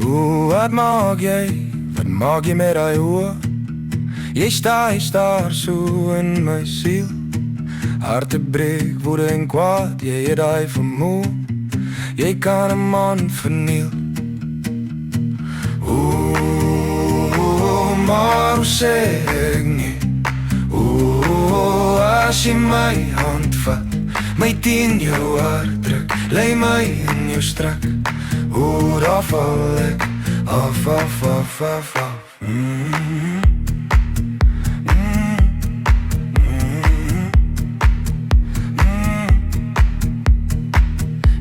Wat maak jy? Wat maak jy met die oor? Jy staar so in my siel. Harte breek, woede en kwaad, jy het die vermoe. Jy kan 'n man verniel. Maar hoe sê ek nie? As jy my hand vat, my teen jou hart druk, lei my in jou strak, daar val ek af.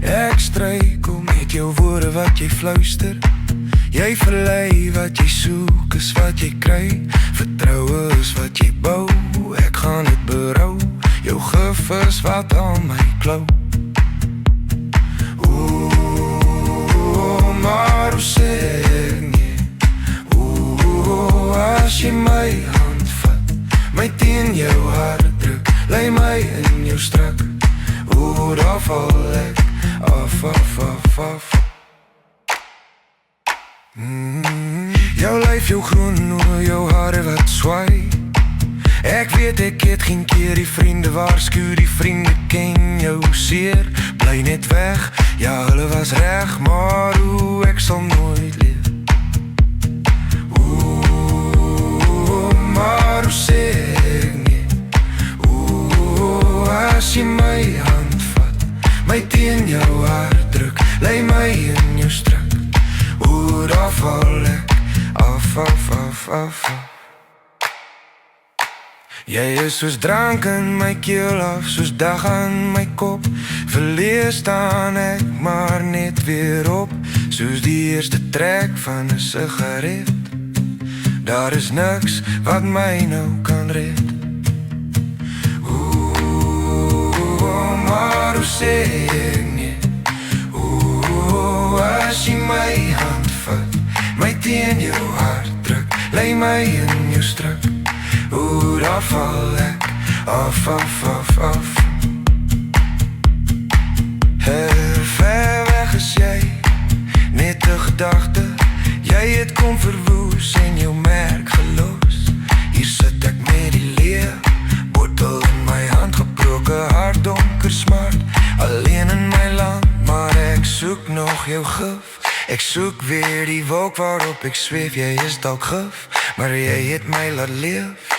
Ek struikel met jou woorde wat jy fluister. Jy verlei wat jy soek is wat jy kry. Vertroue is wat jy bou, ek gaan dit berou. Jou gif is wat aan my klou. Maar hoe sê ek nie? As jy my hand vat, my teen jou hart druk, lei my in jou strak, daar val ek af. Jou lyf, jou groen, jou hare wat swaai. Ek weet ek het geen keer die vriende waarsku, die vriende ken jou seer. Bly net weg, ja hulle was reg, maar ek sal nooit leef. Maar hoe sê ek nie? As jy my hand vat, my teen jou hart druk, lei my in jou strak, daar val ek af. Jy is soos drank in my keel af, soos dag aan my kop. Verleer staan ek maar net weer op, soos die eerste trek van 'n sigaret. Daar is niks wat my nou kan red. Maar hoe sê ek nie? As jy my hand vat, my teen jou hart druk, lei my in jou strak, daar val ek af. Ver weg is jy, net 'n gedagte. Jy het kom verwoes en jou merk gelos. Hier sit ek met die leer bottel in my hand, gebroke hart, donker smart, alleen in my land. Maar ek soek nog jou gif. Ek soek weer die wolk waarop ek zweef. Jy is dalk gif, maar jy het my laat leef.